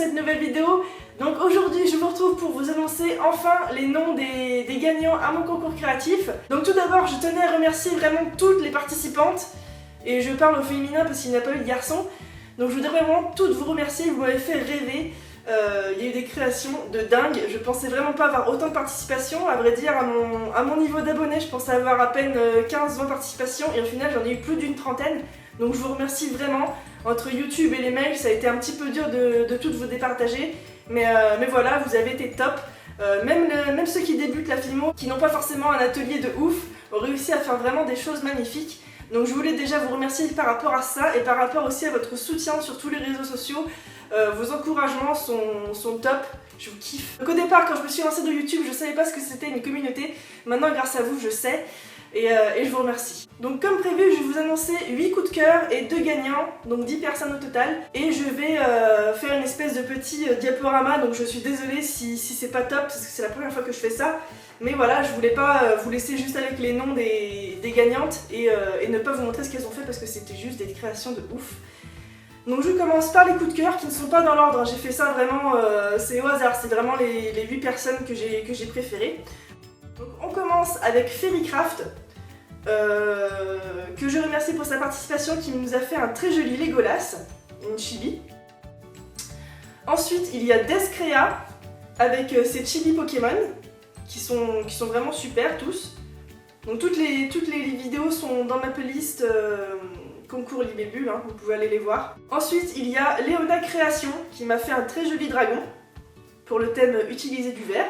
cette nouvelle vidéo. Donc aujourd'hui je vous retrouve pour vous annoncer enfin les noms des gagnants à mon concours créatif. Donc tout d'abord je tenais à remercier vraiment toutes les participantes. Et je parle au féminin parce qu'il n'y a pas eu de garçons. Donc je voudrais vraiment toutes vous remercier, vous m'avez fait rêver. Il y a eu des créations de dingue. Je pensais vraiment pas avoir autant de participation. À vrai dire, à mon niveau d'abonnés, je pensais avoir à peine 15-20 participations. Et au final j'en ai eu plus d'une trentaine. Donc je vous remercie vraiment. Entre YouTube et les mails, ça a été un petit peu dur de toutes vous départager. Mais voilà, vous avez été top. Même ceux qui débutent la filmo, qui n'ont pas forcément un atelier de ouf, ont réussi à faire vraiment des choses magnifiques. Donc je voulais déjà vous remercier par rapport à ça et par rapport aussi à votre soutien sur tous les réseaux sociaux. Vos encouragements sont top, je vous kiffe. Donc au départ, quand je me suis lancée dans YouTube, je savais pas ce que c'était une communauté. Maintenant, grâce à vous, je sais. Et je vous remercie. Donc comme prévu, je vais vous annoncer 8 coups de cœur et 2 gagnants, donc 10 personnes au total. Et je vais faire une espèce de petit diaporama, donc je suis désolée si c'est pas top, parce que c'est la première fois que je fais ça. Mais voilà, je voulais pas vous laisser juste avec les noms des gagnantes et ne pas vous montrer ce qu'elles ont fait parce que c'était juste des créations de ouf. Donc je commence par les coups de cœur qui ne sont pas dans l'ordre, j'ai fait ça vraiment, c'est au hasard, c'est vraiment les 8 personnes que j'ai préférées. Donc on commence avec Fairycraft, que je remercie pour sa participation, qui nous a fait un très joli Legolas, une chibi. Ensuite il y a Descrea avec ses chibi Pokémon qui sont vraiment super tous. Donc toutes les vidéos sont dans ma playlist concours Libellule, hein, vous pouvez aller les voir. Ensuite il y a Léona Création qui m'a fait un très joli dragon pour le thème utiliser du verre.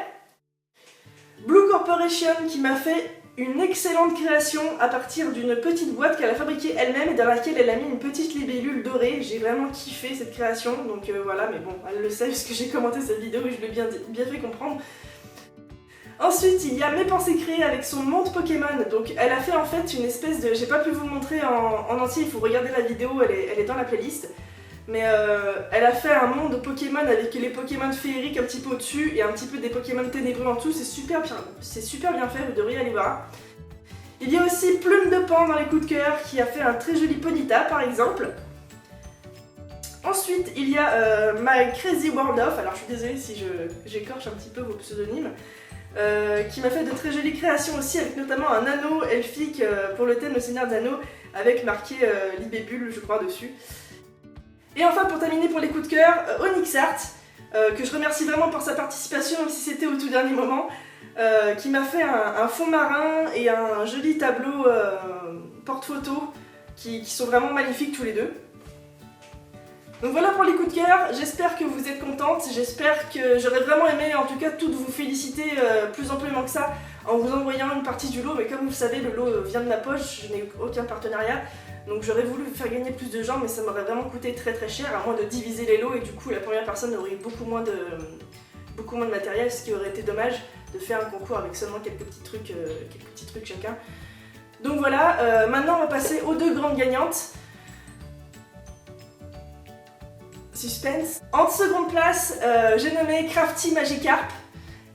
Blue Corporation qui m'a fait une excellente création à partir d'une petite boîte qu'elle a fabriquée elle-même et dans laquelle elle a mis une petite libellule dorée. J'ai vraiment kiffé cette création, donc voilà, mais bon, elle le sait puisque j'ai commenté cette vidéo et je l'ai bien fait comprendre. Ensuite, il y a Mes Pensées Créées avec son monde Pokémon. Donc elle a fait en fait une espèce de... J'ai pas pu vous le montrer en entier, il faut regarder la vidéo, elle est dans la playlist. Mais elle a fait un monde Pokémon avec les Pokémon féeriques un petit peu au-dessus et un petit peu des Pokémon ténébreux en dessous. C'est super bien fait, vous devriez aller voir. Il y a aussi Plume de Pan dans les coups de cœur qui a fait un très joli Ponyta par exemple. Ensuite, il y a My Crazy World of, alors je suis désolée si j'écorche un petit peu vos pseudonymes, qui m'a fait de très jolies créations aussi, avec notamment un anneau elfique pour le thème Le Seigneur des Anneaux, avec marqué Libellule, je crois, dessus. Et enfin, pour terminer pour les coups de cœur, Onyxart, que je remercie vraiment pour sa participation, même si c'était au tout dernier moment, qui m'a fait un fond marin et un joli tableau porte-photo qui sont vraiment magnifiques tous les deux. Donc voilà pour les coups de cœur, j'espère que vous êtes contentes, j'espère que j'aurais vraiment aimé en tout cas toutes vous féliciter plus amplement que ça en vous envoyant une partie du lot, mais comme vous le savez, le lot vient de ma poche, je n'ai aucun partenariat, donc j'aurais voulu faire gagner plus de gens, mais ça m'aurait vraiment coûté très cher, à moins de diviser les lots, et du coup la première personne aurait eu beaucoup moins de matériel, ce qui aurait été dommage de faire un concours avec seulement quelques petits trucs chacun. Donc voilà, maintenant on va passer aux 2 grandes gagnantes. Suspense. En seconde place, j'ai nommé Crafty Magikarp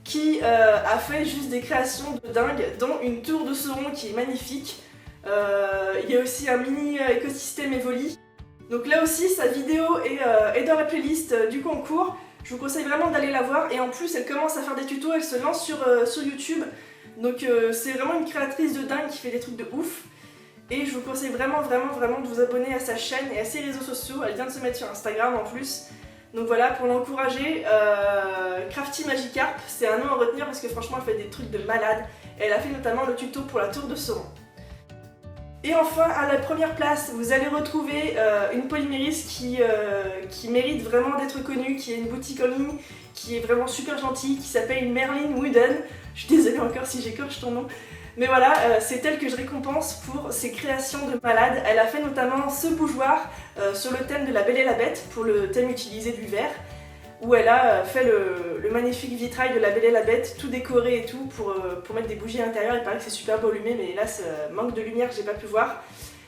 qui a fait juste des créations de dingue, dont une tour de Sauron qui est magnifique. Il y a aussi un mini écosystème Evoli. Donc là aussi, sa vidéo est dans la playlist du concours. Je vous conseille vraiment d'aller la voir. Et en plus, elle commence à faire des tutos, elle se lance sur YouTube. Donc c'est vraiment une créatrice de dingue qui fait des trucs de ouf. Et je vous conseille vraiment de vous abonner à sa chaîne et à ses réseaux sociaux. Elle vient de se mettre sur Instagram en plus. Donc voilà, pour l'encourager, Crafty Magikarp, c'est un nom à retenir parce que franchement elle fait des trucs de malade. Elle a fait notamment le tuto pour la tour de Sauron. Et enfin, à la première place, vous allez retrouver une Polyméris qui mérite vraiment d'être connue, qui a une boutique en ligne, qui est vraiment super gentille, qui s'appelle Merlin Wooden. Je suis désolée encore si j'écorche ton nom. Mais voilà, c'est elle que je récompense pour ses créations de malade. Elle a fait notamment ce bougeoir sur le thème de La Belle et la Bête, pour le thème utilisé du verre, où elle a fait le magnifique vitrail de La Belle et la Bête, tout décoré et tout, pour mettre des bougies à l'intérieur. Il paraît que c'est super beau allumé, mais là, manque de lumière, j'ai pas pu voir.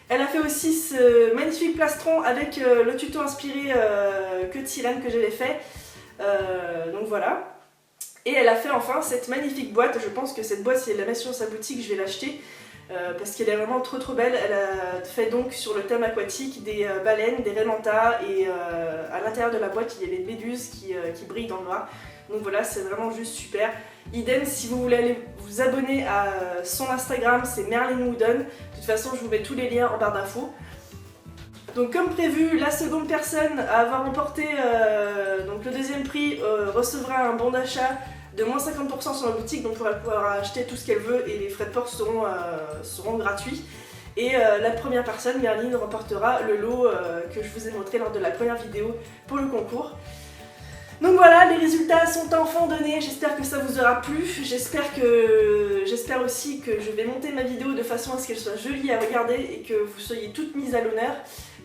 Elle a fait aussi ce magnifique plastron avec le tuto inspiré que de sirène que j'avais fait. Donc voilà. Et elle a fait enfin cette magnifique boîte. Je pense que cette boîte, si elle la met sur sa boutique, je vais l'acheter. parce qu'elle est vraiment trop belle. Elle a fait donc sur le thème aquatique des baleines, des raies manta, et à l'intérieur de la boîte il y a des méduses qui brillent dans le noir. Donc voilà, c'est vraiment juste super. Idem, si vous voulez aller vous abonner à son Instagram, c'est Merlin Wooden. De toute façon, je vous mets tous les liens en barre d'infos. Donc comme prévu, la seconde personne à avoir remporté donc le deuxième prix recevra un bon d'achat de moins 50% sur la boutique, donc on va pouvoir acheter tout ce qu'elle veut et les frais de port seront gratuits. Et la première personne, Merlin, remportera le lot que je vous ai montré lors de la première vidéo pour le concours. Donc voilà, les résultats sont enfin donnés, j'espère que ça vous aura plu, j'espère aussi que je vais monter ma vidéo de façon à ce qu'elle soit jolie à regarder et que vous soyez toutes mises à l'honneur,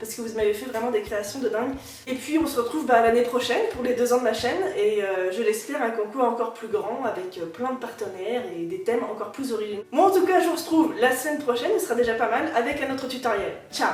parce que vous m'avez fait vraiment des créations de dingue. Et puis on se retrouve l'année prochaine pour les 2 ans de ma chaîne, et je l'espère un concours encore plus grand, avec plein de partenaires et des thèmes encore plus originaux. Moi en tout cas je vous retrouve la semaine prochaine, ce sera déjà pas mal, avec un autre tutoriel. Ciao!